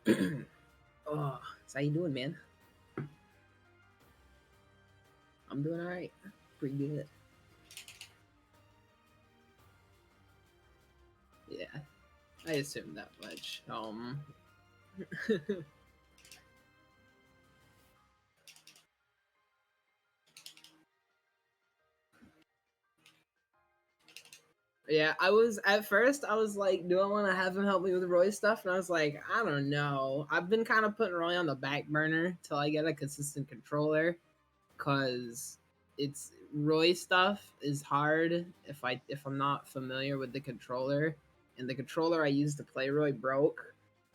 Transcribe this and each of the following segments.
Oh, so how you doing, man? I'm doing all right. Pretty good. Yeah, I assumed that much. Yeah, I was at first. I was like, do I want to have him help me with Roy stuff? And I was like, I don't know. I've been kind of putting Roy on the back burner till I get a consistent controller, cause it's Roy stuff is hard if I'm not familiar with the controller, and the controller I used to play Roy broke,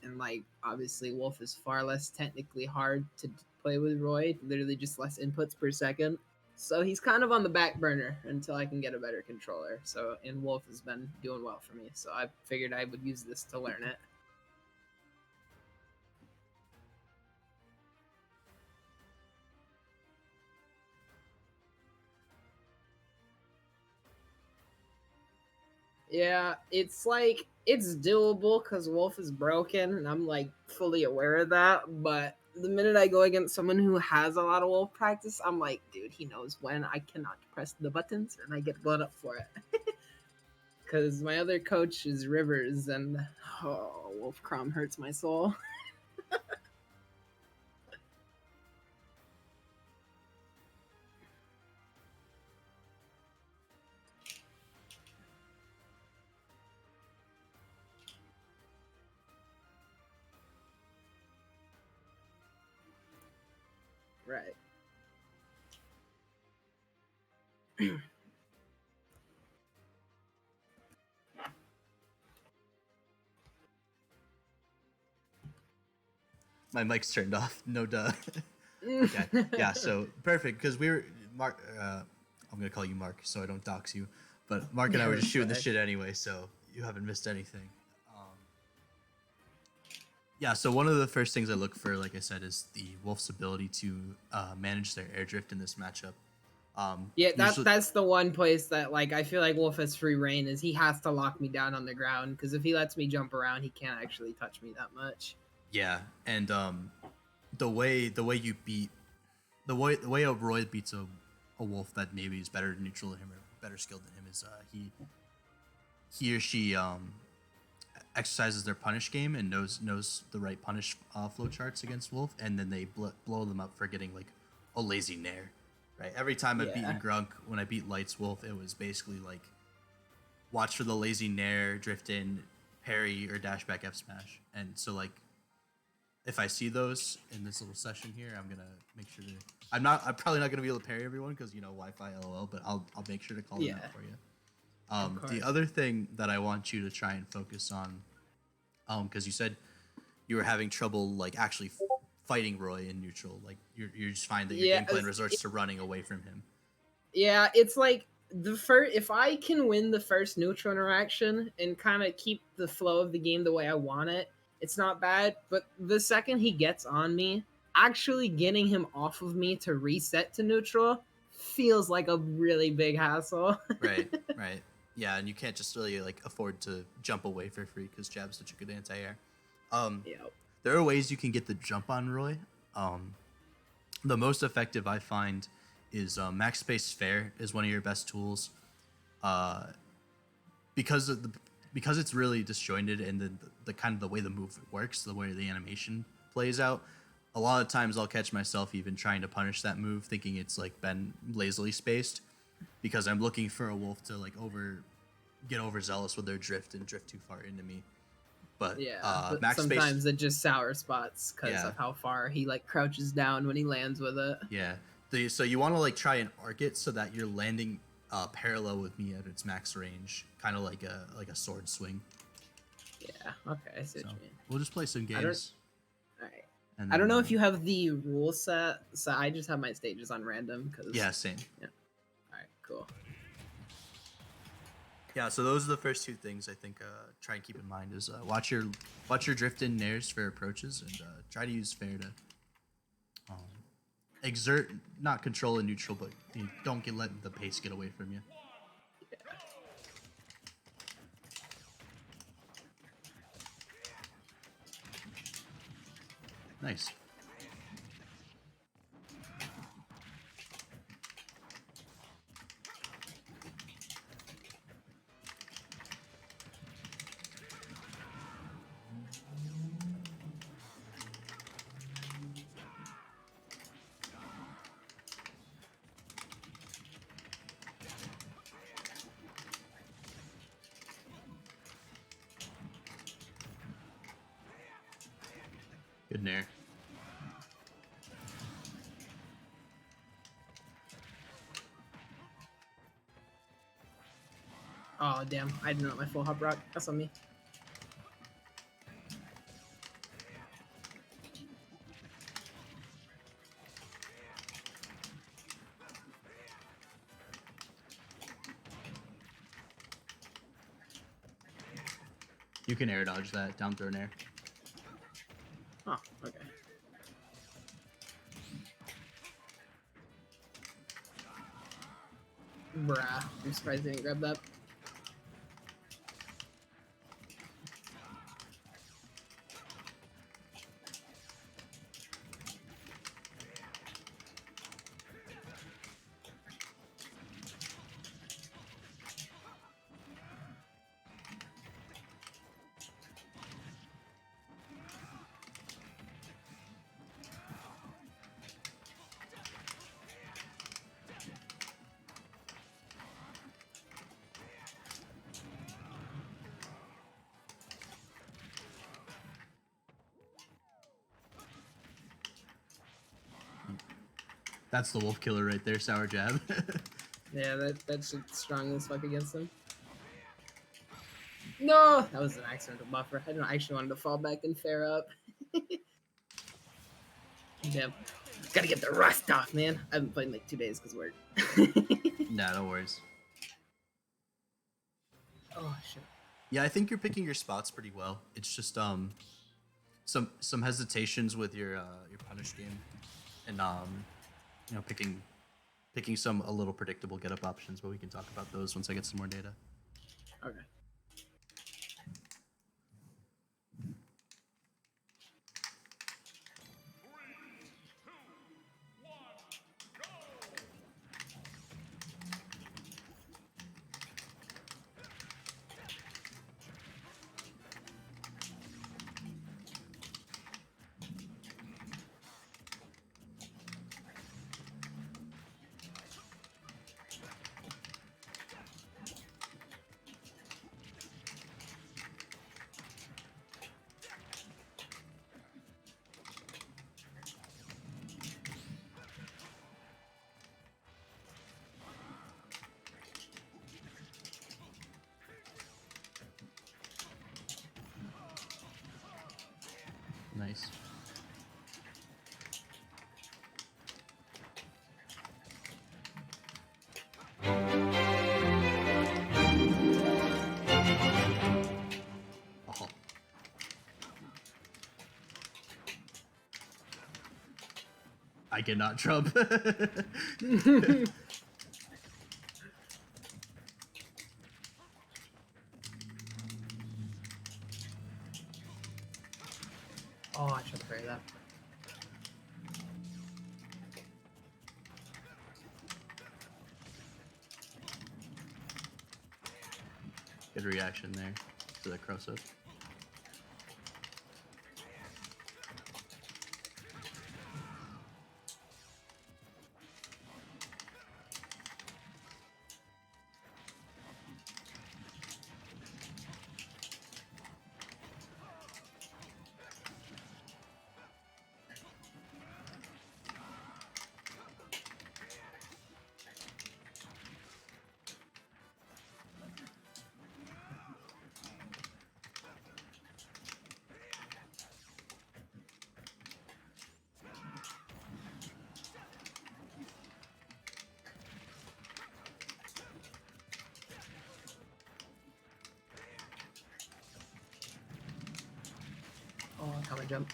and like obviously Wolf is far less technically hard to play with Roy, literally just less inputs per second. So he's kind of on the back burner until I can get a better controller. So and Wolf has been doing well for me, so I figured I would use this to learn it. Yeah, it's like it's doable because Wolf is broken, and I'm like fully aware of that. But the minute I go against someone who has a lot of Wolf practice, I'm like, dude, he knows when I cannot press the buttons, and I get blown up for it. Because my other coach is Rivers, and oh, Wolf Crom hurts my soul. Right. My mic's turned off. No duh. Okay. Yeah. So perfect because we were Mark. I'm gonna call you Mark so I don't dox you. But Mark and I were just That's shooting the fine. shit anyway, so you haven't missed anything. Yeah. So one of the first things I look for, like I said, is the Wolf's ability to manage their air drift in this matchup. Yeah, Usually, that's the one place that like I feel like Wolf has free reign is he has to lock me down on the ground because if he lets me jump around, he can't actually touch me that much. yeah. And the way you beat the way a Roy beats a wolf that maybe is better neutral than him or better skilled than him is he or she exercises their punish game and knows the right punish flow charts against wolf, and then they blow them up for getting like a lazy nair. Right. Every time I've beaten Yeah. Grunk, when I beat Lights Wolf, it was basically like watch for the lazy nair, drift in, parry, or dash back F smash. And so like if I see those in this little session here, I'm gonna make sure to. I'm probably not gonna be able to parry everyone because Wi-Fi LOL, but I'll make sure to call them out Yeah. for you. Of The course. other thing that I want you to try and focus on, because you said you were having trouble like actually fighting Roy in neutral, like you just find that your Yeah. game plan resorts to running away from him. Yeah. It's like the first if I can win the first neutral interaction and kind of keep the flow of the game the way I want it, it's not bad. But the second he gets on me, actually getting him off of me to reset to neutral feels like a really big hassle. Right, right, yeah, and you can't just really like afford to jump away for free because Jab's such a good anti-air. Um, Yep. there are ways you can get the jump on Roy. Um, the most effective I find is max space fair is one of your best tools because of the because it's really disjointed and the kind of the way the move works, the way the animation plays out. A lot of times I'll catch myself even trying to punish that move, thinking it's like been lazily spaced, because I'm looking for a wolf to like get overzealous with their drift and drift too far into me. But Yeah, but max space, sometimes it just sour spots because yeah, of how far he like crouches down when he lands with it. yeah. So you want to like try and arc it so that you're landing parallel with me at its max range, kind of like a sword swing. Yeah, okay, I see what So you mean. we'll just play some I don't. games, All right. and I don't then know if you have the rule set, so I just have my stages on random because. yeah, same. Yeah. All right. Cool. Yeah, so those are the first two things I think try and keep in mind is watch your drift in nairs for approaches, and try to use fair to exert not control and neutral, but don't let the pace get away from you. Yeah. Nice. Good nair. Oh damn! I didn't know my full hop rock. That's on me. You can air dodge that down throw nair. Oh, okay. Bruh, I'm surprised I didn't grab that. That's the wolf killer right there, sour jab. Yeah, that's strong as fuck against him. No, that was an accidental buffer. I didn't actually wanted to fall back and fair up. Damn. Gotta get the rust off, man. I haven't played in like 2 days because work. Nah, no worries. Oh shit. Yeah, I think you're picking your spots pretty well. It's just some hesitations with your punish game, and you know, picking some a little predictable get up options. But we can talk about those once I get some more data. Okay. Nice. Oh. I cannot trump. Oh, I should have parried that. Good reaction there to the cross up. Oh, counter jump.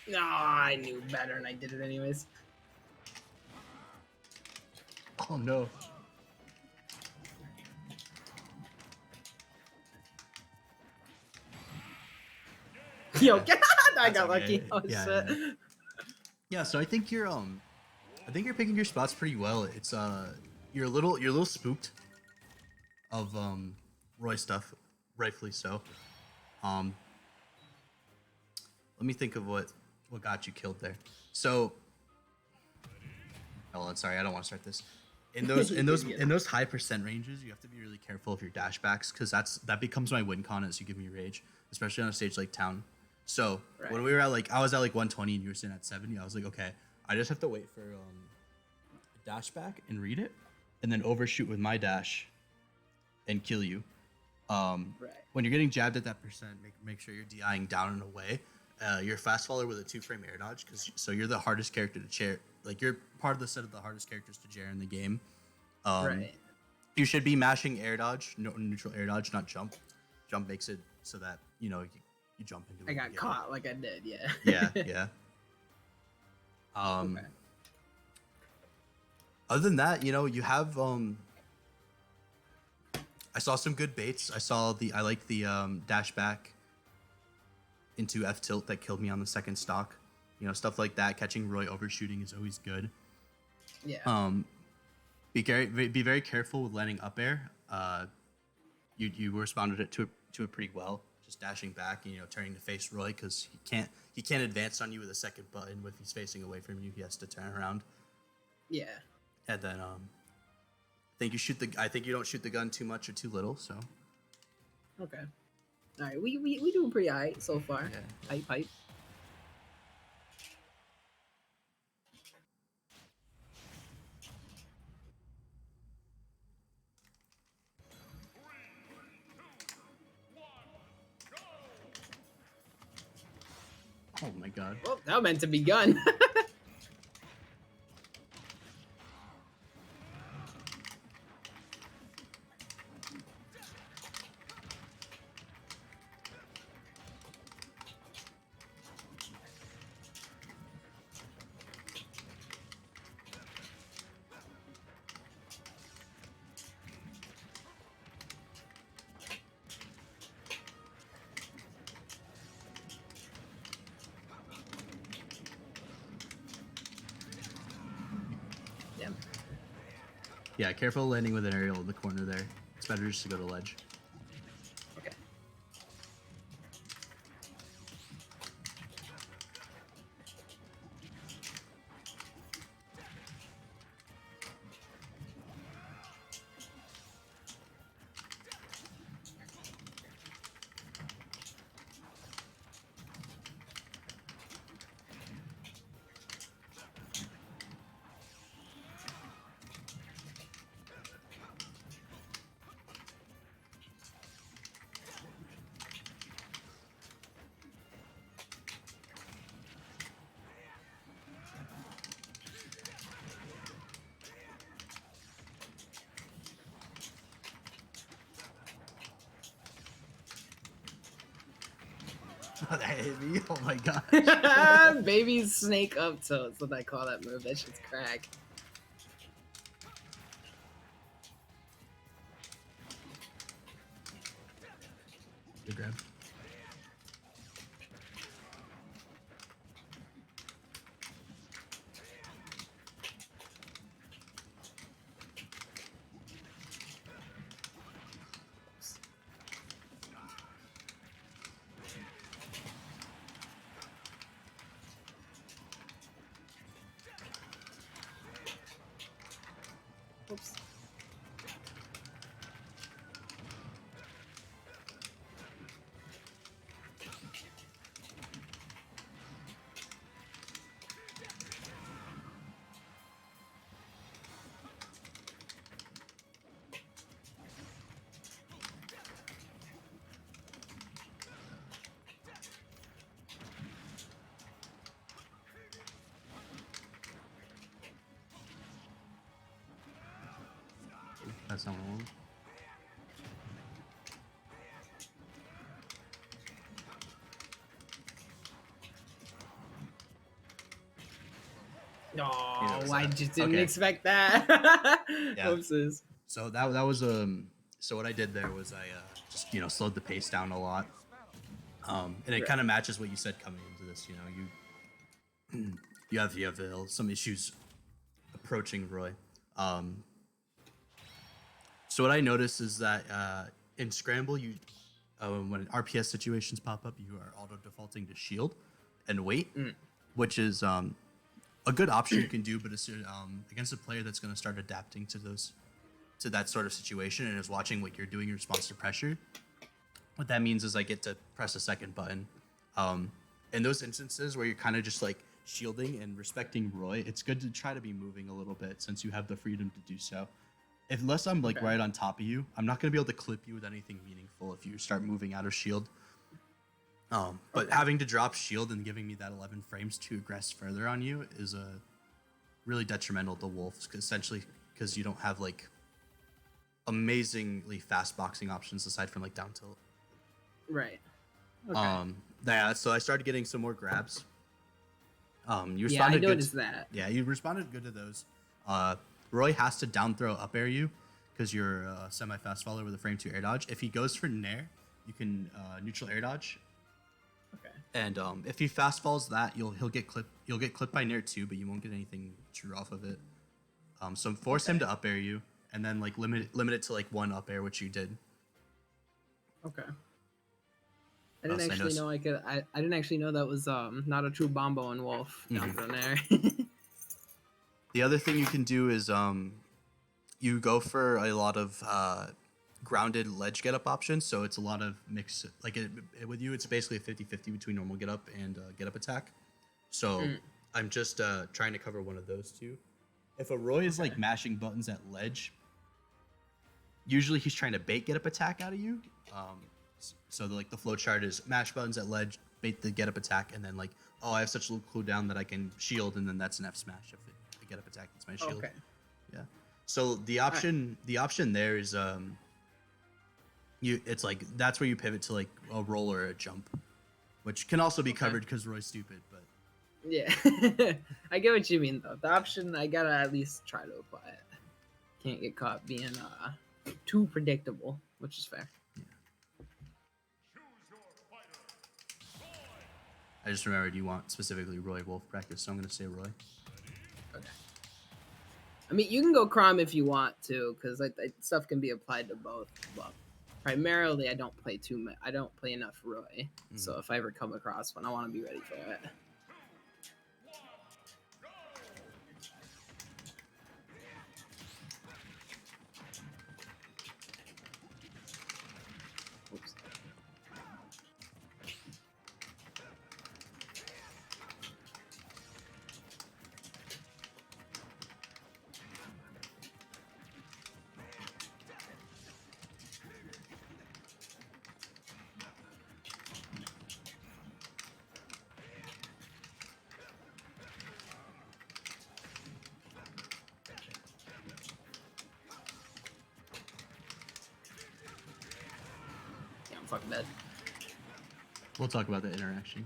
No, I knew better and I did it anyways. Oh no. Yo, I That's got okay. lucky. Oh Yeah, shit. yeah. Yeah, so I think you're picking your spots pretty well. It's you're a little spooked of Roy stuff, rightfully so. Um Let me think of what got you killed there. So, hold on, sorry, I don't want to start this. In those high percent ranges, you have to be really careful of your dashbacks because that becomes my win con as you give me rage, especially on a stage like Town. So Right. when we were at like I was at like 120 and you were sitting at 70, I was like, okay, I just have to wait for dashback and read it, and then overshoot with my dash and kill you. Right. When you're getting jabbed at that percent, make sure you're DIing down and away. You're a fast faller with a 2-frame air dodge, so you're the hardest character to chair. Like you're part of the set of the hardest characters to chair in the game. Right. You should be mashing air dodge, no neutral air dodge, not jump. Jump makes it so that you jump into it. I got caught like I did, yeah. Yeah, yeah. Okay. Other than that, you have I saw some good baits. I like the dash back into F tilt that killed me on the second stock. Stuff like that. Catching Roy overshooting is always good. Yeah. Be very careful with landing up air. You responded it to it pretty well. Just dashing back and turning to face Roy because he can't advance on you with a second button if he's facing away from you. He has to turn around. Yeah. And then I think you don't shoot the gun too much or too little. So Okay. All right. We doing pretty alright so far. yeah. Pipe. Oh my god. Well, that meant to be gun. Yeah. Yeah, careful landing with an aerial in the corner there. It's better just to go to ledge. Okay. That hit me. Oh my god. Baby snake up tilt. That's what I call that move. That shit's crack. Good grab. Oops. That's not what I want. Oh, I just didn't okay. expect that. Yeah. Oopses. So that was so what I did there was I just slowed the pace down a lot. And it Right. kind of matches what you said coming into this. You have some issues approaching Roy. So what I noticed is that in Scramble, when RPS situations pop up, you are auto defaulting to shield and wait, which is a good option you can do, but it's against a player that's going to start adapting to that sort of situation and is watching what you're doing in response to pressure. What that means is I get to press a second button. In those instances where you're kind of just like shielding and respecting Roy, it's good to try to be moving a little bit since you have the freedom to do so. Unless I'm like right on top of you, I'm not going to be able to clip you with anything meaningful if you start moving out of shield. But having to drop shield and giving me that 11 frames to aggress further on you is really detrimental to Wolves, essentially because you don't have like amazingly fast boxing options aside from like down tilt. Right. Okay. Yeah, so I started getting some more grabs. You Yeah, I responded noticed good. that. Yeah, you responded good to those. Roy has to down throw up air you because you're a semi-fast follower with a frame 2 air dodge. If he goes for nair, you can neutral air dodge. Okay. And if he fast falls that, he'll get clipped. You'll get clipped by nair too, but you won't get anything true off of it. So force him to up air you, and then like limit it to like 1 up air, which you did. Okay. I didn't actually know I could. I didn't actually know that was not a true Bombo and Wolf down from there. The other thing you can do is you go for a lot of grounded ledge get up options. So it's a lot of mix. Like with you, it's basically a 50-50 between normal get up and get up attack. So I'm just trying to cover one of those two. If a Roy is like mashing buttons at ledge, usually he's trying to bait get up attack out of you. So the flow chart is mash buttons at ledge, bait the get up attack, and then like, oh, I have such low cooldown that I can shield, and then that's an F smash if the get up attack is my shield. Okay. Yeah. So the option there is it's like that's where you pivot to like a roll or a jump, which can also be covered because Roy's stupid, but yeah. I get what you mean though. The option I gotta at least try to apply it. Can't get caught being too predictable, which is fair. I just remembered you want specifically Roy Wolf practice, so I'm gonna say Roy. Okay. I mean, you can go Chrom if you want to, because stuff can be applied to both. Well, primarily, I don't play I don't play enough Roy, so if I ever come across one, I want to be ready for it. Oops. Yeah, I'm fucking dead. We'll talk about the interaction.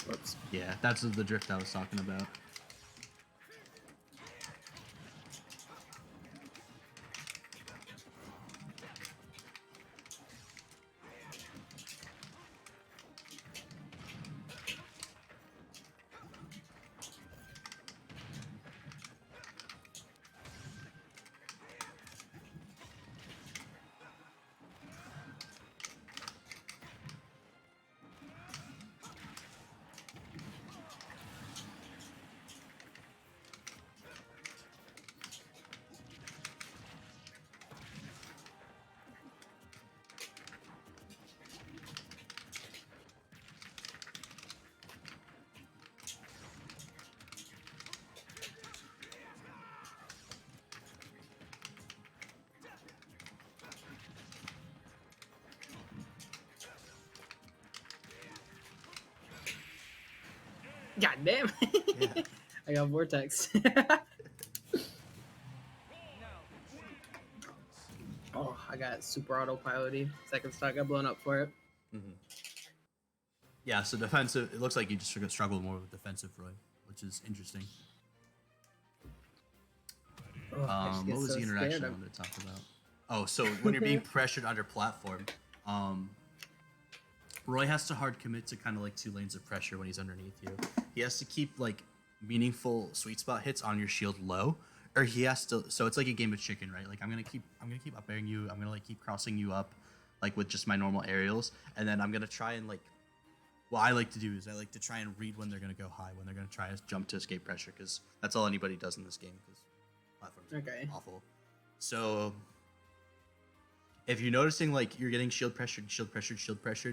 Whoops. Yeah, that's the drift I was talking about. God damn. Yeah. I got Vortex. Oh, I got super autopiloty. Second stock got blown up for it. Hmm. Yeah. So defensive. It looks like you just struggle more with defensive Roy, which is interesting. Oh, I just get What was so the scared interaction I of. wanted to talk about? Oh, so when you're being pressured under platform, um, Roy has to hard commit to kind of like two lanes of pressure when he's underneath you. He has to keep like meaningful sweet spot hits on your shield low, or he has to. So it's like a game of chicken, right? Like I'm gonna keep up airing you. I'm gonna like keep crossing you up, like with just my normal aerials, and then I'm gonna try and like. What I like to do is I like to try and read when they're gonna go high, when they're gonna try to jump to escape pressure, because that's all anybody does in this game. Because platforms Okay. are awful. So if you're noticing like you're getting shield pressured,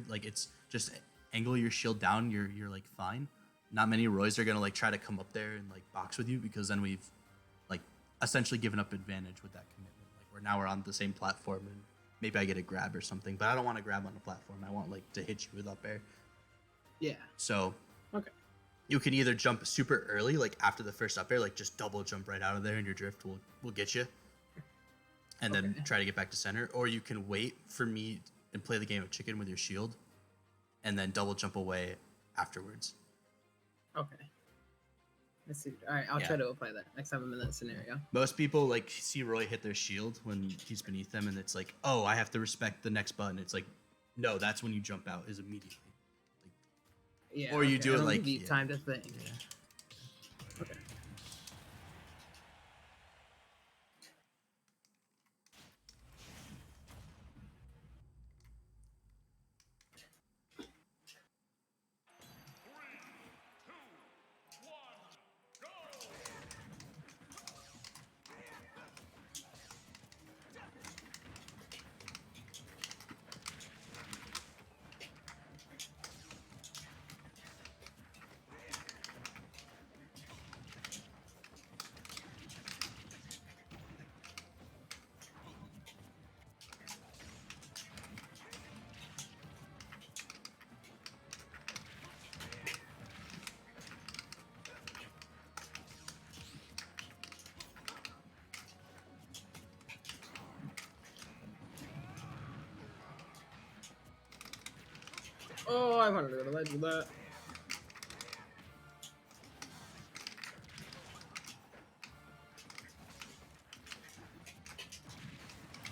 like it's just angle your shield down, you're like fine. Not many Roys are gonna like try to come up there and like box with you because then we've like essentially given up advantage with that commitment. Like we're on the same platform and maybe I get a grab or something, but I don't want to grab on the platform. I want like to hit you with up air. Yeah. So Okay. you can either jump super early, like after the first up air, like just double jump right out of there and your drift will get you and then Okay. try to get back to center, or you can wait for me and play the game of chicken with your shield, and then double jump away afterwards. Okay. Let's see. All right, I'll Yeah. try to apply that next time I'm in that scenario. Most people like see Roy hit their shield when he's beneath them, and it's like, oh, I have to respect the next button. It's like, no, that's when you jump out is immediately. Like, Yeah. or you okay. do I it don't like give you yeah, time to think. yeah. Okay. Oh, I wanted to go to ledge with that.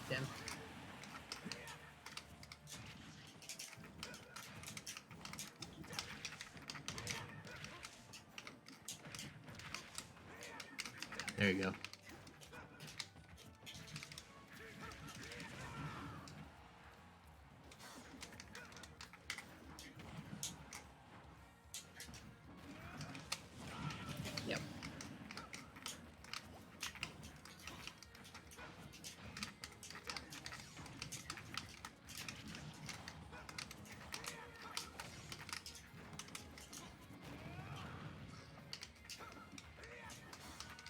Damn. There you go. Yep.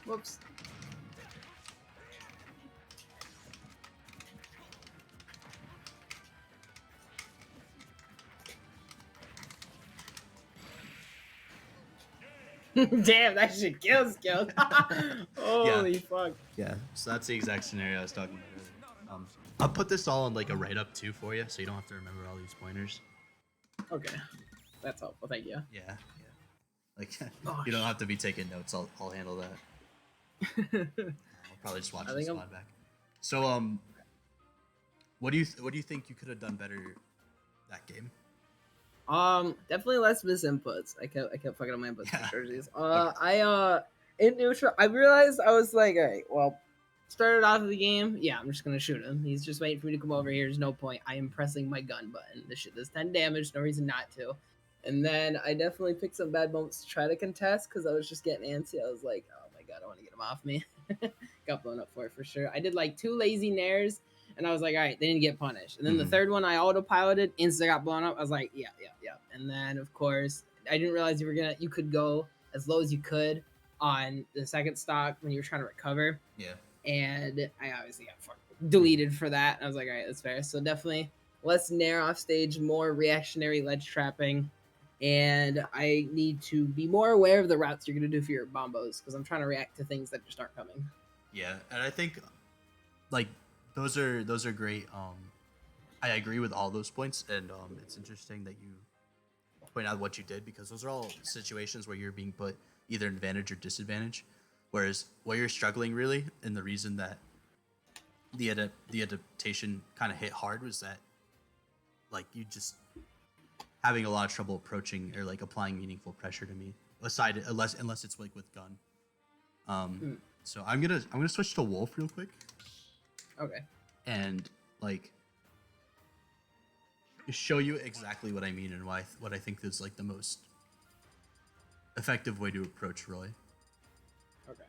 Whoops. Damn, that shit kills. Holy fuck. Yeah. So that's the exact scenario I was talking about earlier. I'll put this all in like a write up too for you, so you don't have to remember all these pointers. Okay. That's helpful. Thank you. Yeah. Yeah. Like Oh, you don't have to be taking notes. I'll handle that. I'll probably just watch I this think slide back. So what do you think you could have done better that game? Definitely less misinputs. I kept fucking up my inputs Yeah. for strategies. Okay. In neutral, I realized I was like, all right, well, started off the game. Yeah, I'm just gonna shoot him. He's just waiting for me to come over here. There's no point. I am pressing my gun button. This shit does 10 damage. No reason not to. And then I definitely picked some bad moments to try to contest because I was just getting antsy. I was like, oh my god, I want to get him off me. Got blown up for it for sure. I did like 2 lazy nairs, and I was like, all right, they didn't get punished. And then the Mhm. third one I autopiloted, instantly got blown up. I was like, yeah. And then of course I didn't realize you could go as low as you could on the second stock when you were trying to recover. Yeah. And I obviously got deleted for that. And I was like, all right, that's fair. So definitely less nair off stage, more reactionary ledge trapping. and I need to be more aware of the routes you're gonna do for your bombos because I'm trying to react to things that just aren't coming. Yeah, and I think like those are great. I agree with all those points, and it's interesting that you point out what you did because those are all situations where you're being put either advantage or disadvantage. Whereas what you're struggling really, and the reason that the adaptation kind of hit hard was that like you just having a lot of trouble approaching or like applying meaningful pressure to me. Aside unless it's like with gun. Hmm. So I'm gonna switch to wolf real quick Okay. and like show you exactly what I mean and why what I think is like the most effective way to approach Roy. Okay.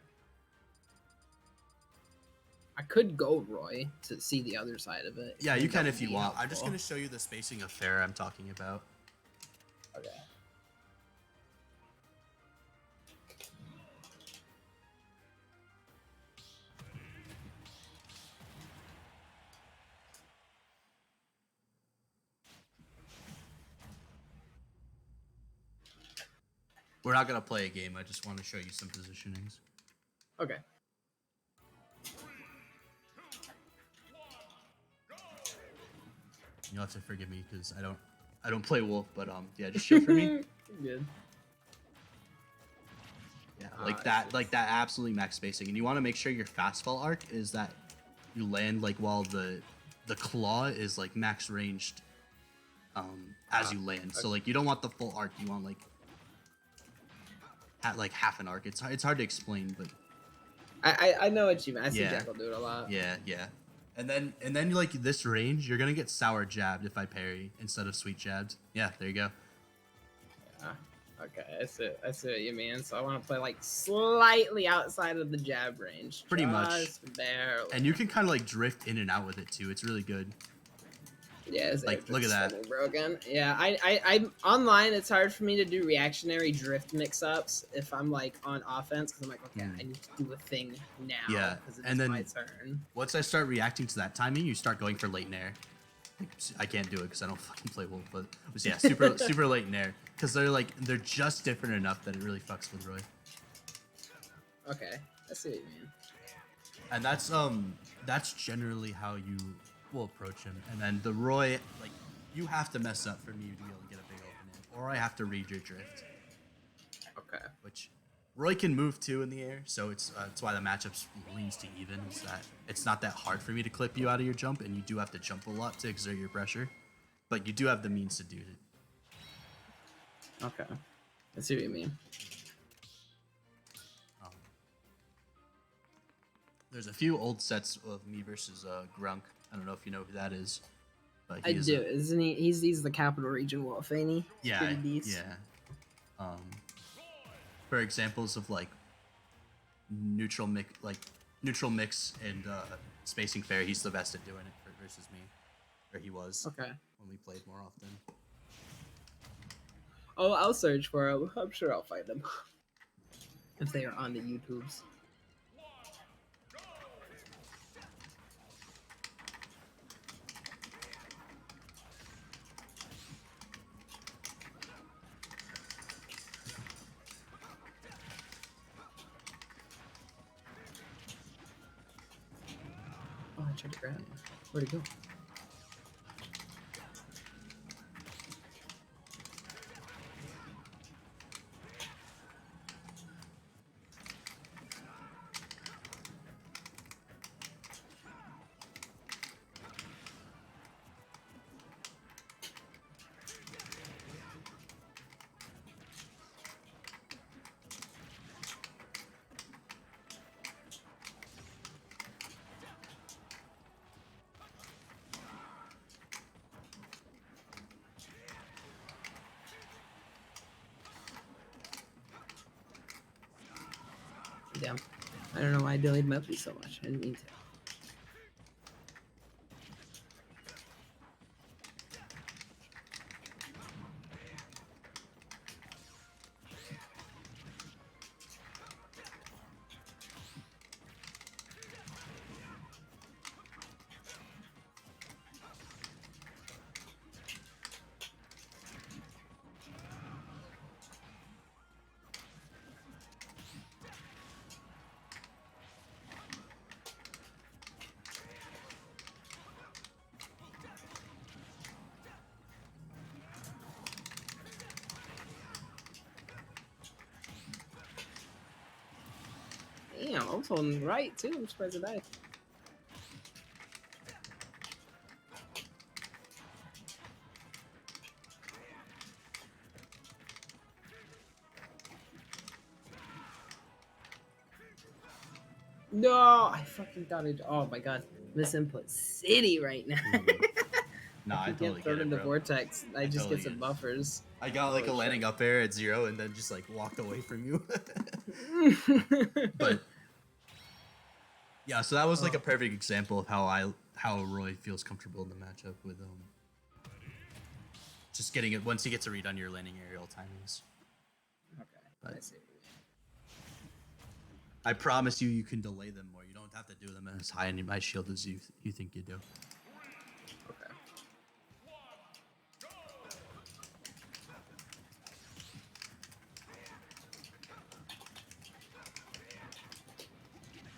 I could go Roy to see the other side of it. Yeah, I you think that can would if you be want. I'm just helpful. gonna show you the spacing of fair I'm talking about. Okay. We're not gonna play a game. I just want to show you some positionings. Okay. You'll have to forgive me because I don't play wolf, but yeah, just show for me. Good. Yeah, like that absolutely max spacing, and you want to make sure your fastfall arc is that you land like while the claw is like max ranged as you land. So like you don't want the full arc. You want like like half an arc. It's hard to explain, but I know what you mean. I see Yeah. Jackal do it a lot. yeah. And then like this range, you're gonna get sour jabbed if I parry instead of sweet jabbed. Yeah, there you go. Yeah. Okay, I see what you mean. So I want to play like slightly outside of the jab range. Pretty much. Just barely. And you can kind of like drift in and out with it too. It's really good. Yeah, it's Like, look at that. spinning broken. Yeah, I'm online. It's hard for me to do reactionary drift mix-ups if I'm like on offense because I'm like, okay, I need to do a thing now. Yeah, because it's and then- my turn. Once I start reacting to that timing, you start going for late nair. I can't do it because I don't fucking play wolf, but yeah, super late nair because they're just different enough that it really fucks with Roy. Okay, I see what you mean. And that's generally how you will approach him. And then the Roy, like you have to mess up for me to be able to get a big opening, or I have to read your drift. Okay. Which Roy can move too in the air, so it's why the matchups leans to even. Is that it's not that hard for me to clip you out of your jump, and you do have to jump a lot to exert your pressure, but you do have the means to do it. Okay. I see what you mean. There's a few old sets of me versus Grunk. I don't know if you know who that is, but I do. Isn't he? He's the capital region wolf, ain't he? Yeah, Pretty decent. yeah. For examples of like neutral mix and spacing fair, he's the best at doing it versus me, or he was Okay. when we played more often. Oh, I'll search for him. I'm sure I'll find them if they are on the YouTubes. Oh, I tried to grab it. Where'd it go? Damn. I don't know why I delayed my play so much. I didn't mean to. Damn, I was holding right too. I'm surprised I died. No, I fucking thought it. Oh my god, misinput city right now. Nah, I Keep totally getting thrown get it, into bro. vortex. I just totally get some get it. buffers. I got like a Holy landing shit. up air at 0 and then just like walked away from you. But yeah, so that was like a Oh. perfect example of how Roy feels comfortable in the matchup with just getting it once he gets a read on your landing aerial timings. Okay, But I see. I promise you can delay them more. You don't have to do them as high in my shield as you think you do. Okay.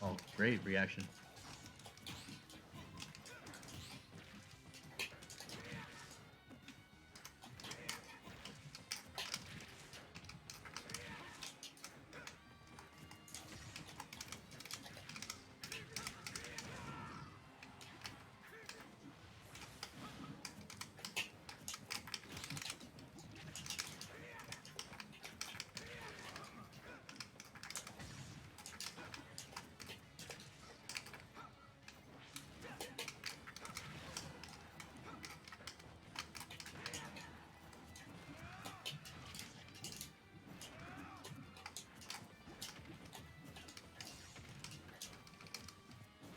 Oh, great reaction.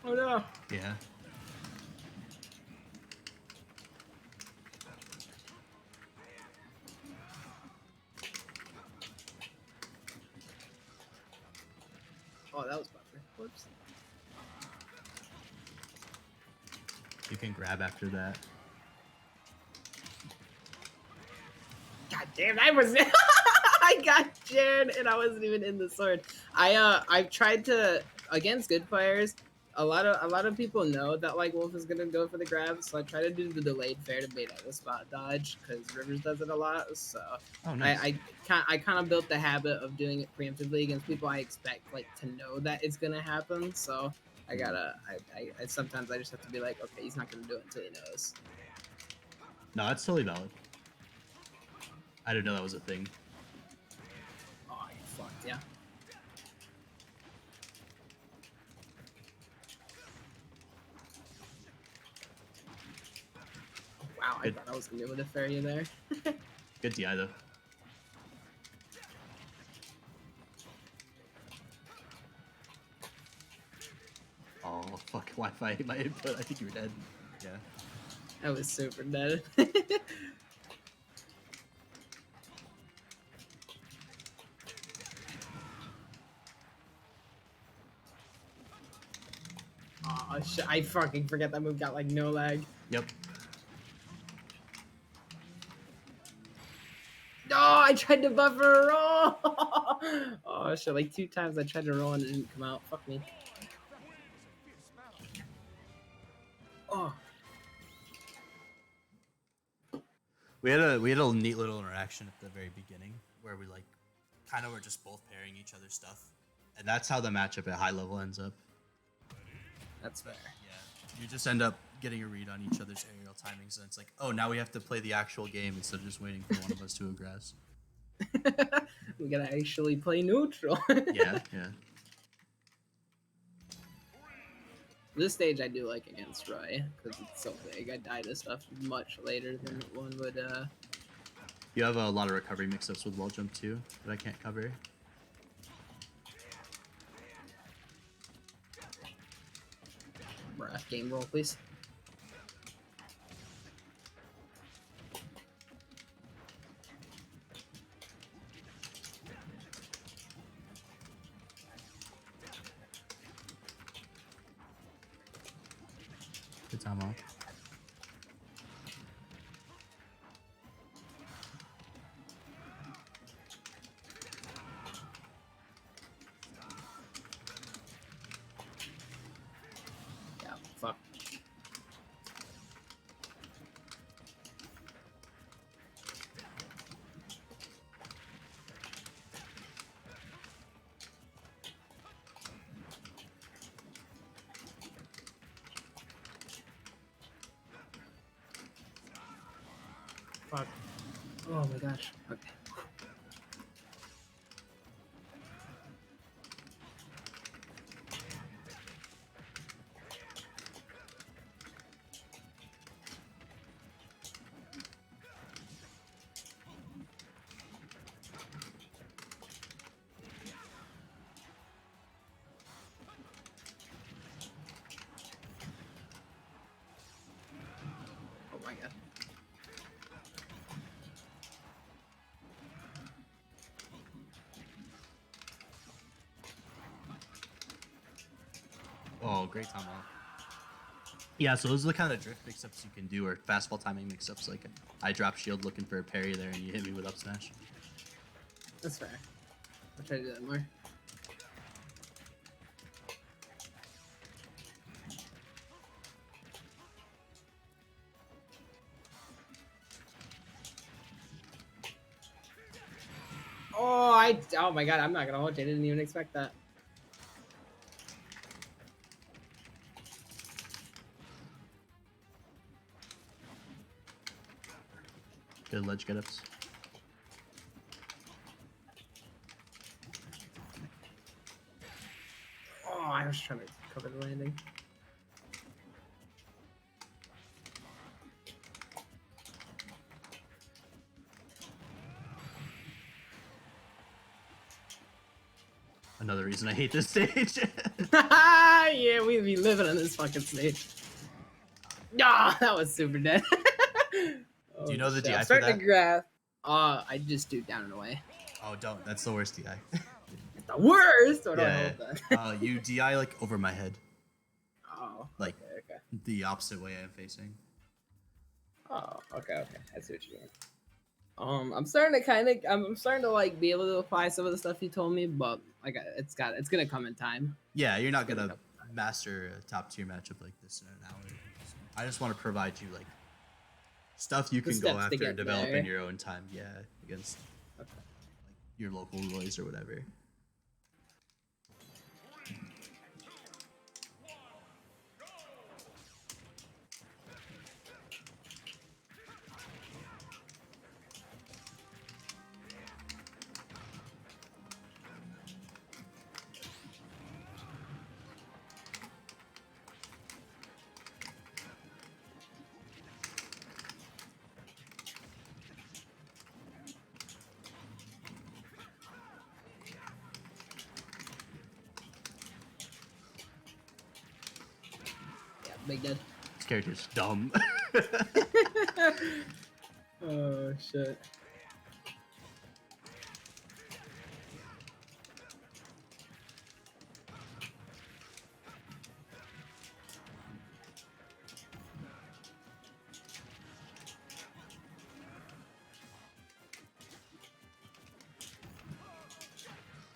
Oh no. Yeah. Oh, that was buffer. Whoops. You can grab after that. God damn, I was. I got Jared and I wasn't even in the sword. I've tried to against good players. A lot of people know that like Wolf is gonna go for the grab, so I try to do the delayed fair to bait out the spot dodge because Rivers does it a lot. So Oh, nice. I kind of built the habit of doing it preemptively against people I expect like to know that it's gonna happen. So I gotta I sometimes I just have to be like, okay, he's not gonna do it until he knows. No, that's totally valid. I didn't know that was a thing. Oh, you fucked, yeah. Wow, I Good. thought I was gonna be able to fair you there. Good DI though. Oh fuck! Wi-Fi hit my input. I think you were dead. Yeah. I was super dead. Oh shit! I fucking forget that move got like no lag. Yep. No, I tried to buffer a roll. Oh shit! Like 2 times I tried to roll and it didn't come out. Fuck me. Oh. We had a neat little interaction at the very beginning where we like kind of were just both pairing each other's stuff, and that's how the matchup at high level ends up. That's fair. Yeah, you just end up getting a read on each other's aerial timings, and it's like, oh, now we have to play the actual game instead of just waiting for one of us to aggress. We gotta actually play neutral. Yeah, yeah. This stage I do like against Roy because it's so big. I die to stuff much later than one would. You have a lot of recovery mix-ups with wall jump too that I can't cover. Bruh, game roll, please. Good time off. Yeah, fuck. Fuck. Oh my gosh. Okay. Oh my god. Oh, great time off. Yeah, so those are the kind of drift mix-ups you can do, or fastball timing mix-ups. Like I drop shield looking for a parry there, and you hit me with up smash. That's fair. I'll try to do that more. Oh my god, I'm not gonna hold you. I didn't even expect that. Good ledge get-ups. Oh, I was trying to cover the landing. Another reason I hate this stage. Yeah, we be living on this fucking stage. Ah, that was super dead. Oh, Do you know the shit. DI I'm for starting that? to graph. I just do down and away. Oh, don't. That's the worst DI. The worst. Or do I Yeah. hold that? You DI like over my head, Oh, like okay. the opposite way I'm facing. Oh, okay. I see what you mean. I'm starting to I'm starting to like be able to apply some of the stuff you told me, but like it's gonna come in time. Yeah, you're not gonna master a top tier matchup like this in an hour. I just want to provide you like stuff you The can go steps to after get and develop there. in your own time. Yeah, against Okay. like your local Roys or whatever. Yeah, big dead. This character's dumb. Oh shit.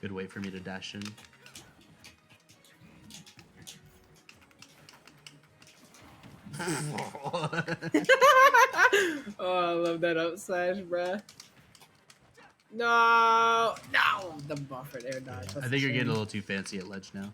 Good way for me to dash in. Oh, I love that up smash, bruh. No, the buffer there, dodge. I think you're getting a little too fancy at ledge now.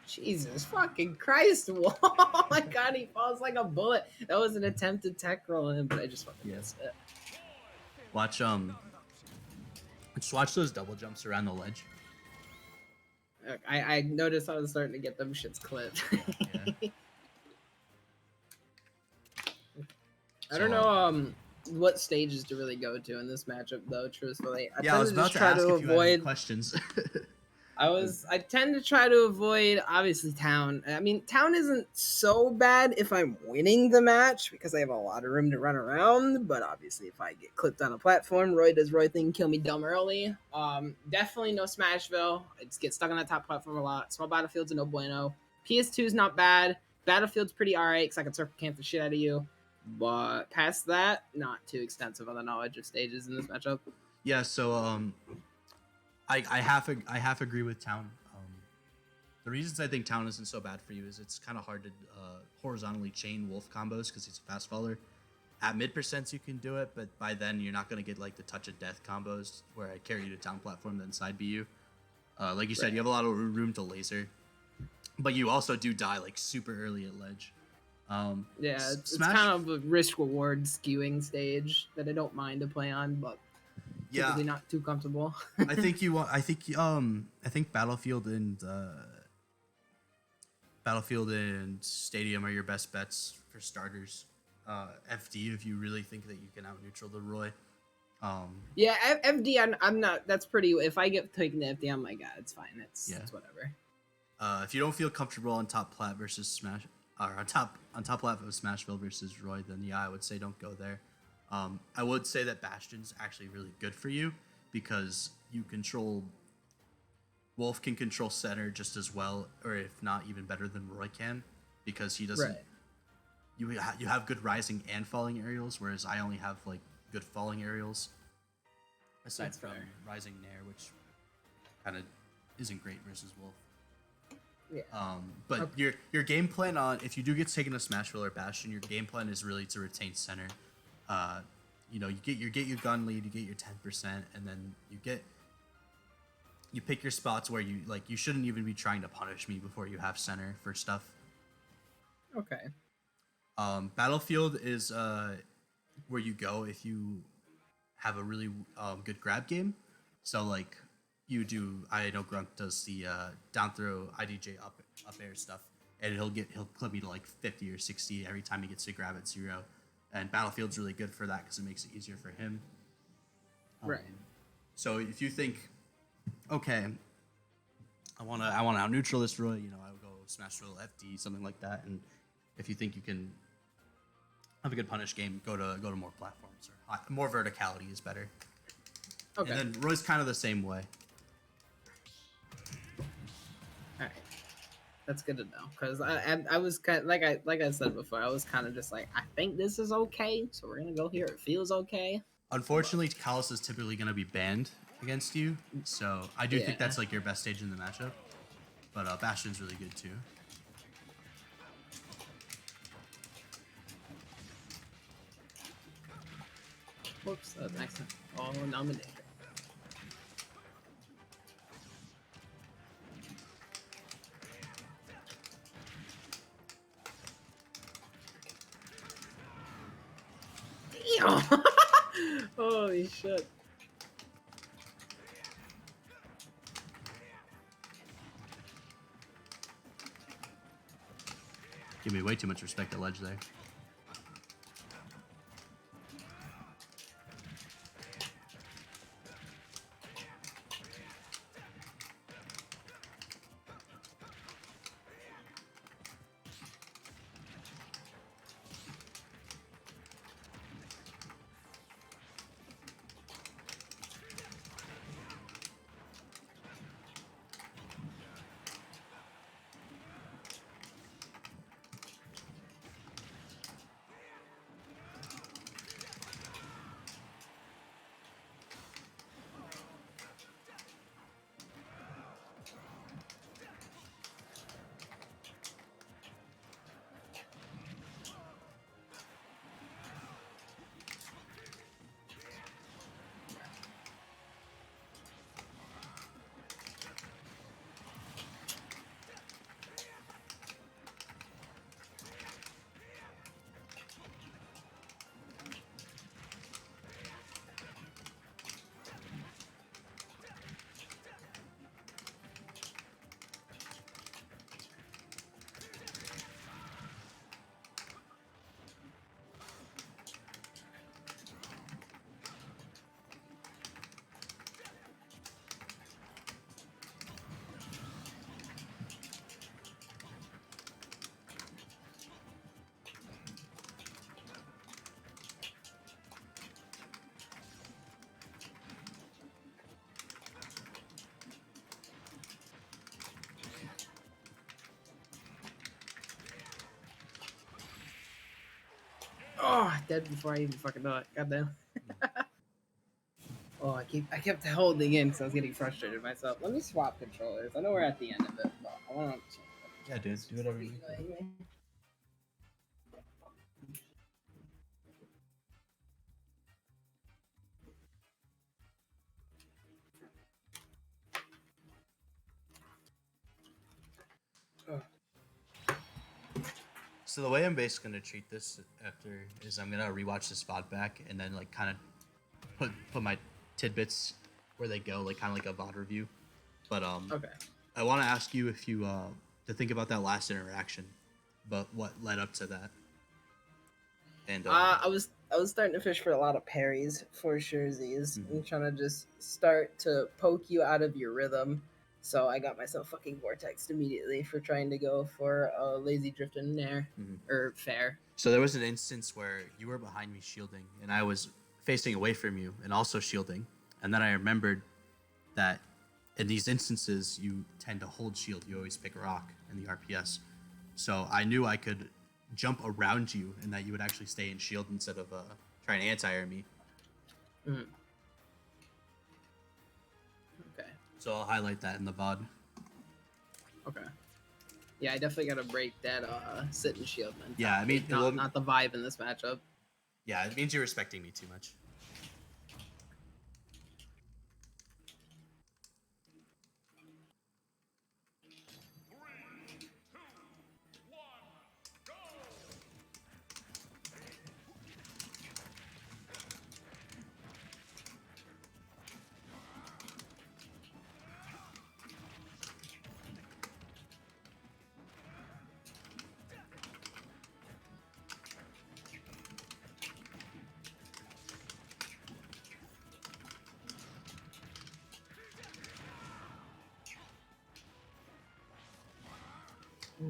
Jesus fucking Christ! Oh my god, he falls like a bullet. That was an attempted tech roll him, but I just fucking missed it. Watch just watch those double jumps around the ledge. I noticed I was starting to get them shits clipped. Yeah. I don't know what stages to really go to in this matchup though. Truthfully, I was about to ask if you had any avoid. questions. I tend to try to avoid obviously town. I mean, town isn't so bad if I'm winning the match because I have a lot of room to run around. But obviously, if I get clipped on a platform, Roy does Roy thing, kill me dumb early. Definitely no Smashville. I just get stuck on that top platform a lot. Small battlefields are no bueno. PS2 is not bad. Battlefield's pretty alright because I can circle camp the shit out of you. But past that, not too extensive on the knowledge of stages in this matchup. Yeah, so I half agree with Town. The reasons I think Town isn't so bad for you is it's kind of hard to horizontally chain wolf combos because he's a fast faller. At mid percents you can do it, but by then you're not gonna get like the touch of death combos where I carry you to town platform then side BU. Like you said, you have a lot of room to laser, but you also do die like super early at ledge. Yeah, it's kind of a risk reward skewing stage that I don't mind to play on, but typically not too comfortable. I think you want. I think Battlefield and Stadium are your best bets for starters. FD if you really think that you can out neutral the Roy. Yeah, FD. I'm not. That's pretty. If I get taken to FD, I'm like, God, it's fine. It's whatever. If you don't feel comfortable on top plat versus Smash, or on top plat of Smashville versus Roy, then yeah, I would say don't go there. I would say that Bastion's actually really good for you because you control. Wolf can control center just as well, or if not even better than Roy can, because he doesn't. Right. You have good rising and falling aerials, whereas I only have like good falling aerials. Aside from rising nair, which kind of isn't great versus Wolf. Yeah. But okay. Your game plan on if you do get taken to Smashville or Bastion, your game plan is really to retain center. You get your gun lead, you get your 10%, and then you pick your spots where you shouldn't even be trying to punish me before you have center for stuff. Okay. Battlefield is where you go if you have a really good grab game. So like you do, I know Grunk does the down throw IDJ up air stuff, and he'll clip me to like 50 or 60 every time he gets to grab at 0. And Battlefield's really good for that because it makes it easier for him. Right. So if you think, okay, I wanna out neutral this Roy, I would go Smashville FD, something like that. And if you think you can have a good punish game, go to more platforms or more verticality is better. Okay. And then Roy's kind of the same way. All right, that's good to know because I was kind of, like I said before, I was kind of just like, I think this is okay, so we're gonna go here. It feels okay. Unfortunately, Kalos is typically gonna be banned against you, so I do think that's like your best stage in the matchup. But Bastion's really good too. Whoops, that was an accident. Oh, nominated. Damn! Holy shit. Give me way too much respect at ledge there. Oh, dead before I even fucking know it. Goddamn. Oh, I kept holding in because I was getting frustrated myself. Let me swap controllers. I know we're at the end of it, but I want to. Yeah, dude, do whatever you want. Oh, So the way I'm basically gonna treat this after is I'm gonna rewatch the spot back and then like kind of put my tidbits where they go, like kind of like a VOD review. But okay. I want to ask you if you to think about that last interaction, but what led up to that, and I was starting to fish for a lot of parries for surezies. Mhm. I'm trying to just start to poke you out of your rhythm. So I got myself fucking vortexed immediately for trying to go for a lazy drift in nair Mhm. or fair. So there was an instance where you were behind me shielding, and I was facing away from you and also shielding, and then I remembered that in these instances you tend to hold shield. You always pick rock in the RPS, so I knew I could jump around you and that you would actually stay in shield instead of trying to anti-air me. Mm. Okay. So I'll highlight that in the VOD. Okay. Yeah, I definitely gotta break that sit and shield mentality. Yeah, I mean, not the vibe in this matchup. yeah, it means you're respecting me too much.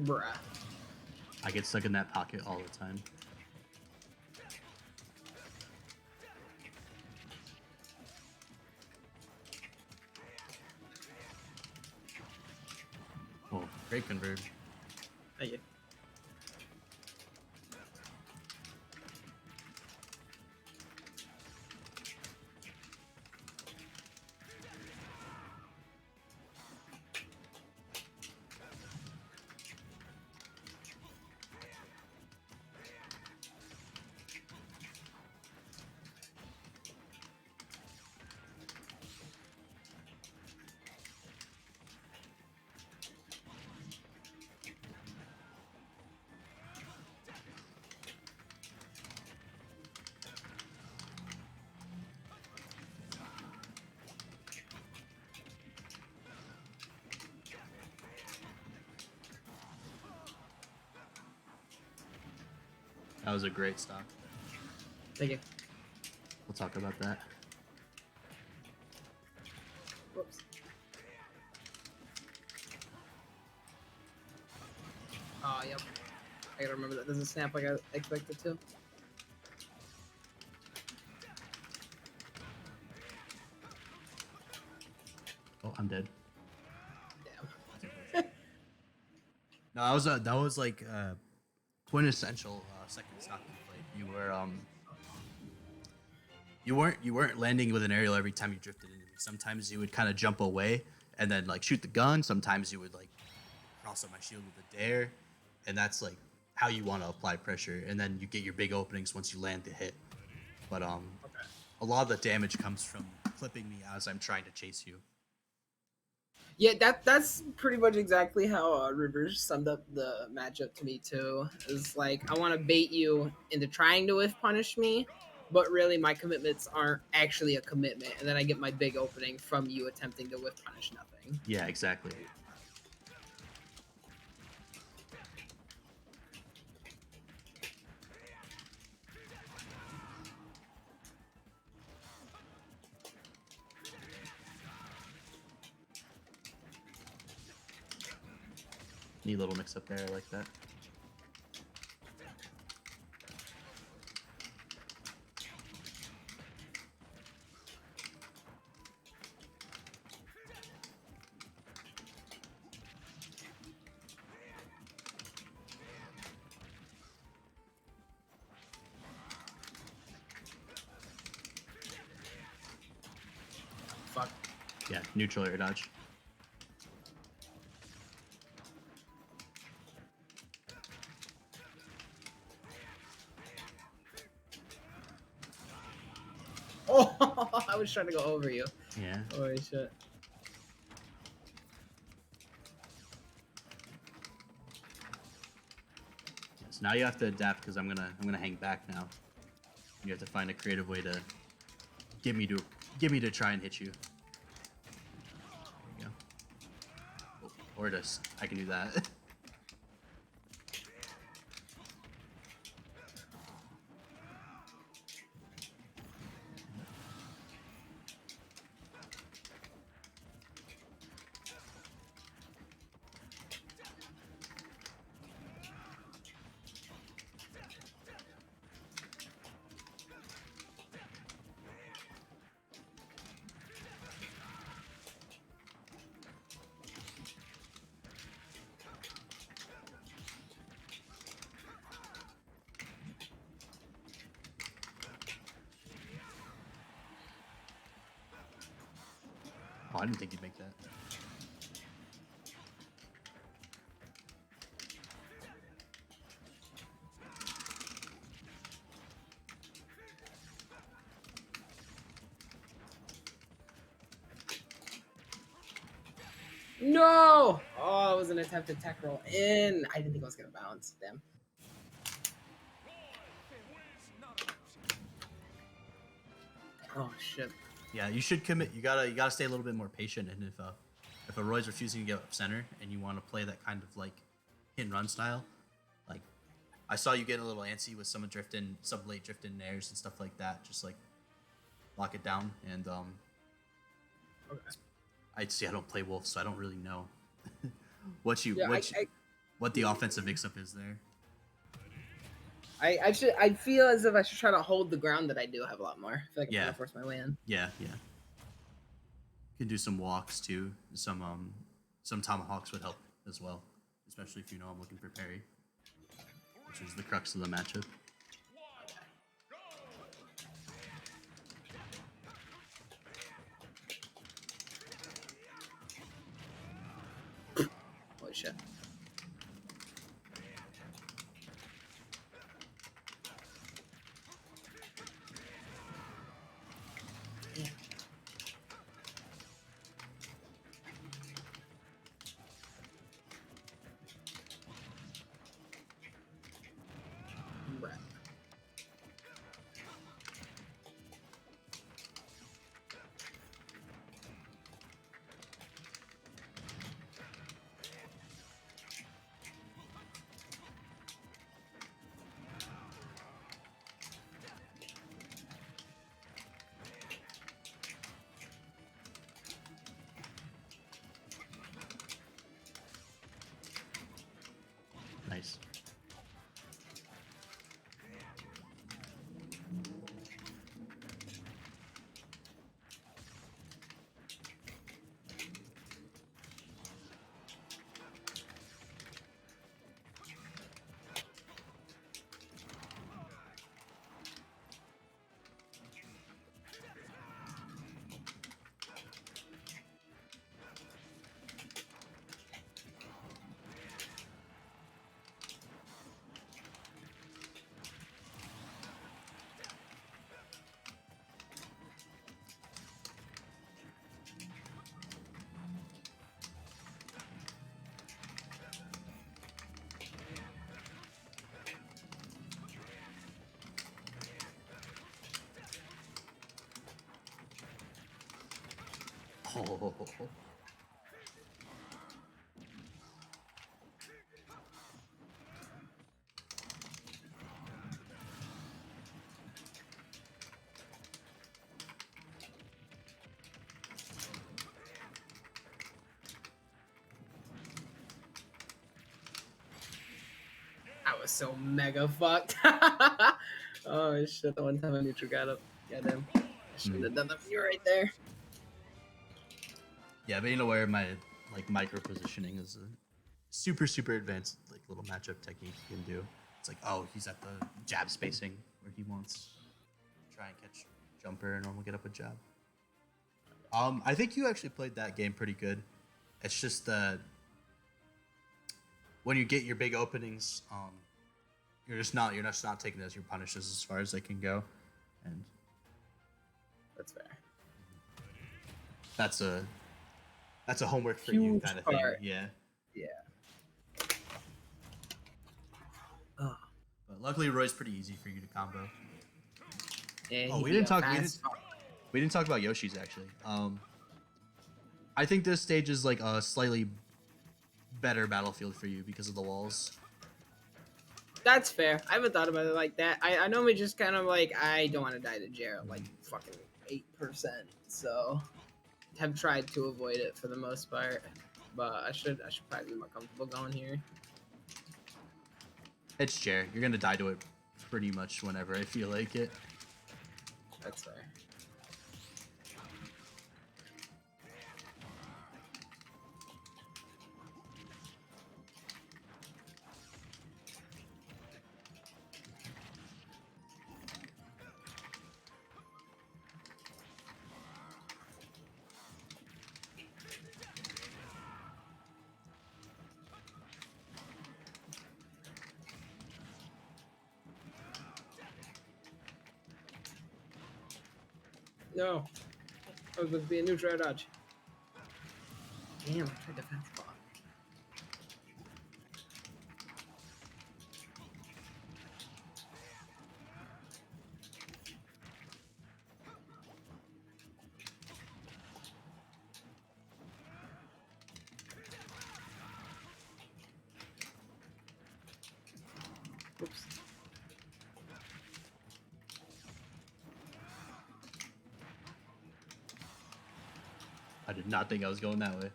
Bruh. I get stuck in that pocket all the time. Oh, great converge. Thank you. That was a great stock. Thank you. We'll talk about that. Whoops. Oh, yep. I gotta remember that doesn't snap like I expected to. Oh, I'm dead. Damn. No, that was like quintessential second stock you played. You weren't landing with an aerial every time you drifted into me. Sometimes you would kind of jump away and then like shoot the gun. Sometimes you would like cross up my shield with a dare, and that's like how you want to apply pressure. And then you get your big openings once you land the hit. But Okay. a lot of the damage comes from clipping me as I'm trying to chase you. Yeah, that's pretty much exactly how Rivers summed up the matchup to me too. Is like I want to bait you into trying to whiff punish me, but really my commitments aren't actually a commitment, and then I get my big opening from you attempting to whiff punish nothing. Yeah, exactly. Neat little mix up there. I like that. Yeah, neutral air dodge. Oh, I was trying to go over you. Yeah. Holy shit. So now you have to adapt because I'm gonna hang back now. You have to find a creative way to get me to try and hit you. There you go. Oh, or just I can do that. Oh, I didn't think you'd make that. No! Oh, it was an attempted tech roll in. I didn't think I was gonna bounce. Damn. Oh shit. Yeah, you should commit. You gotta stay a little bit more patient. And if a Roy's refusing to get up center and you want to play that kind of like hit and run style, like I saw you get a little antsy with some late drifting nairs and stuff like that. Just like lock it down. And Okay. I don't play Wolf, so I don't really know what the offensive mix-up is there. I feel as if I should try to hold the ground that I do have a lot more. I feel like I'm Yeah. trying to force my way in. Yeah. You can do some walks too. Some tomahawks would help as well, especially if you know I'm looking for parry, which is the crux of the matchup. Holy shit. Yeah. Right. Nice. Oh. I was so mega fucked. Oh shit, the one time I neutral got up. Goddamn. I shouldn't have done that when you were right there. Yeah, being aware of my like micro positioning is a super advanced like little matchup technique you can do. It's like, oh, he's at the jab spacing where he wants to try and catch jumper and normal get up a jab. I think you actually played that game pretty good. It's just that when you get your big openings, you're just not taking it as your punishes as far as they can go, and That's fair. that's a homework for you Huge kind of thing. part. Yeah. Yeah. Oh, But luckily, Roy's pretty easy for you to combo. yeah. Oh, He'd we be didn't a talk. fast We didn't talk about Yoshi's actually. I think this stage is like a slightly better battlefield for you because of the walls. That's fair. I haven't thought about it like that. I normally just kind of like I don't want to die to Jarrett like fucking 8%. So have tried to avoid it for the most part. But I should probably be more comfortable going here. It's Jared. You're gonna die to it pretty much whenever I feel like it. That's fair. No. I was supposed to be a neutral dodge. Damn, I tried defense block. Oops. I did not think I was going that way.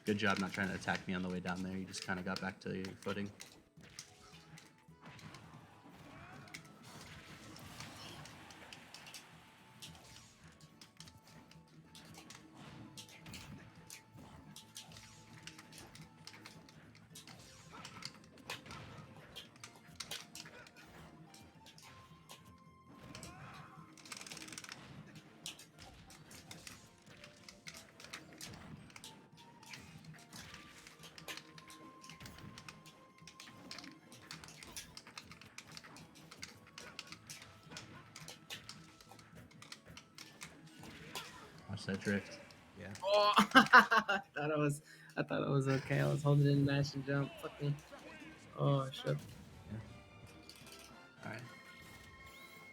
Good job not trying to attack me on the way down there. You just kind of got back to your footing. Watch that drift. Yeah. Oh, I thought it was okay. I was holding in dash and jump. Fuck me. Oh shit. Yeah. All right.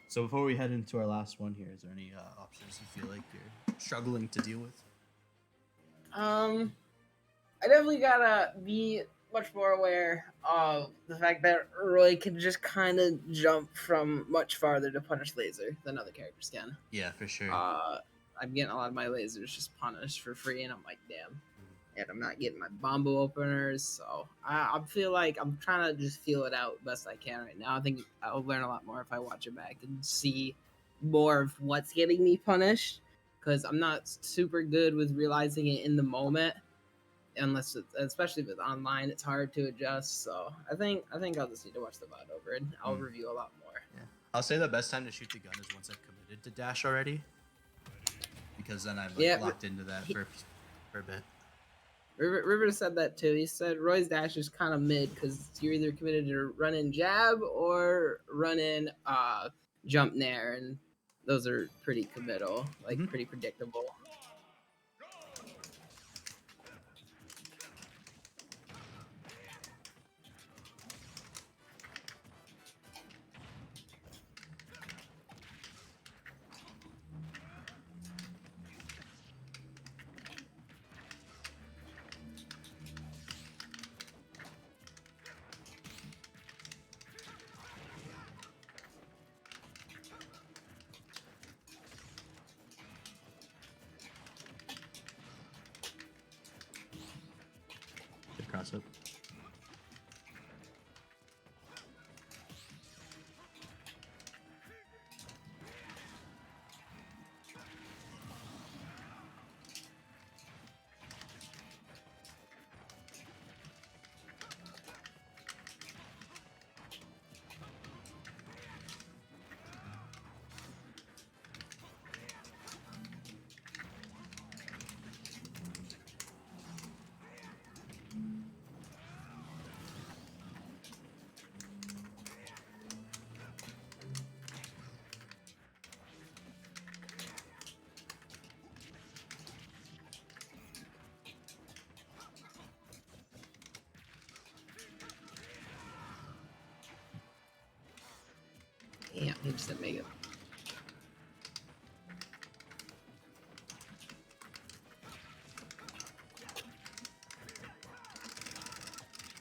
So before we head into our last one here, is there any options you feel like you're struggling to deal with? I definitely gotta be much more aware of the fact that Roy can just kind of jump from much farther to punish laser than other characters can. Yeah, for sure. I'm getting a lot of my lasers just punished for free, and I'm like, damn. And I'm not getting my bombo openers, so I feel like I'm trying to just feel it out best I can right now. I think I'll learn a lot more if I watch it back and see more of what's getting me punished, because I'm not super good with realizing it in the moment, unless it's, especially if it's online, it's hard to adjust. So I think I'll just need to watch the VOD over and I'll review a lot more. Yeah, I'll say the best time to shoot the gun is once I've committed to dash already, because then I'm like locked into that for a bit. River said that too. He said Roy's dash is kind of mid because you're either committed to run in jab or run in jump nair, and those are pretty committal, like pretty predictable. Good cross up. Damn, he just didn't make it.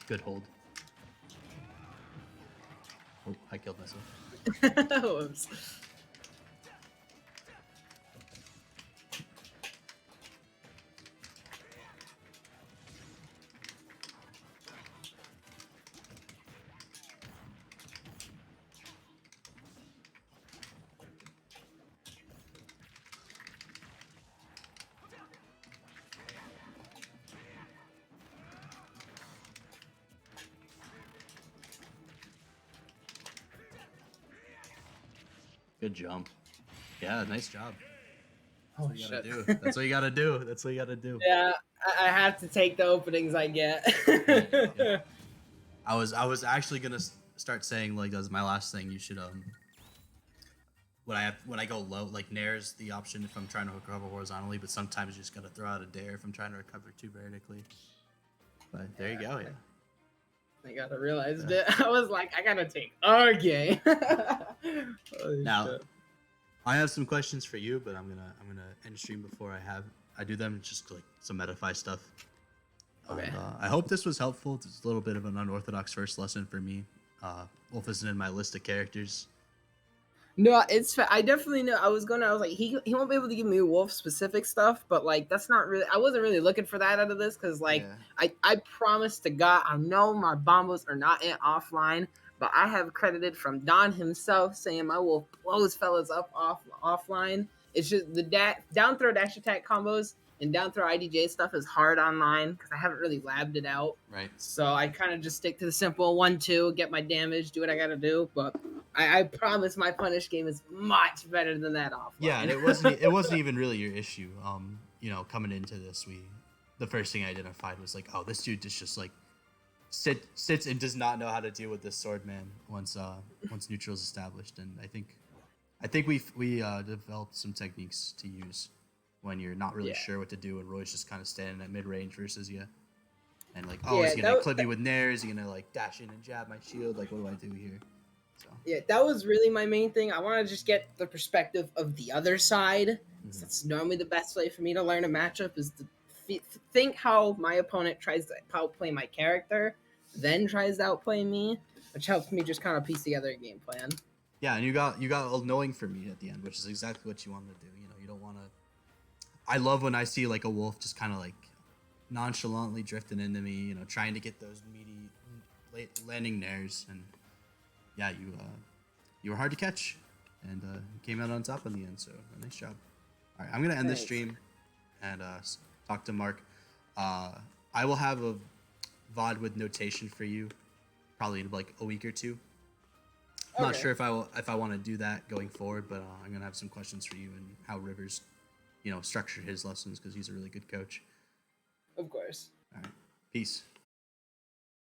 Good hold. Oh, I killed myself. Whoops. Good jump. Yeah, nice job. Oh, That's what you gotta shit. do. That's what you gotta do. That's what you gotta do. Yeah, I have to take the openings I get. Yeah. I was actually gonna start saying like that's my last thing. You should when I go low, like nair's the option if I'm trying to recover horizontally, but sometimes you just gotta throw out a dare if I'm trying to recover too vertically. But there you go. Yeah. I gotta realize it. I was like, I gotta take our game. Now, shit. I have some questions for you, but I'm gonna end stream before I do them. Just like some Metafy stuff. Okay. I hope this was helpful. It's a little bit of an unorthodox first lesson for me. Wolf isn't in my list of characters. No, I definitely know. I was like, he won't be able to give me wolf specific stuff, but like that's not really. I wasn't really looking for that out of this because like Yeah. I promise to God, I know my bombos are not in offline, but I have credited from Don himself saying my wolf blows fellas up offline. It's just the down throw dash attack combos and down throw IDJ stuff is hard online because I haven't really labbed it out. Right. So I kind of just stick to the simple 1-2, get my damage, do what I gotta do. But I promise my punish game is much better than that offline. Yeah, and it wasn't even really your issue. Coming into this, the first thing I identified was like, oh, this dude is just like sits and does not know how to deal with this sword man once neutral is established. And I think we developed some techniques to use when you're not really sure what to do, and Roy's just kind of standing at mid range versus you, and like, oh, is he gonna clip me with nair? Is he gonna like dash in and jab my shield? Like, what do I do here? So yeah, that was really my main thing. I want to just get the perspective of the other side. Mhm. That's normally the best way for me to learn a matchup is to think how my opponent tries to outplay my character, then tries to outplay me, which helps me just kind of piece together a game plan. Yeah, and you got a knowing for me at the end, which is exactly what you wanted to do. You don't want to. I love when I see like a wolf just kind of like nonchalantly drifting into me, trying to get those meaty late landing nairs, and yeah, you were hard to catch, and came out on top in the end. So nice job. All right, I'm gonna end this stream and talk to Mark. I will have a VOD with notation for you, probably in like a week or two. I'm not sure if I want to do that going forward, but I'm gonna have some questions for you and how Rivers, structured his lessons because he's a really good coach. Of course. All right, peace.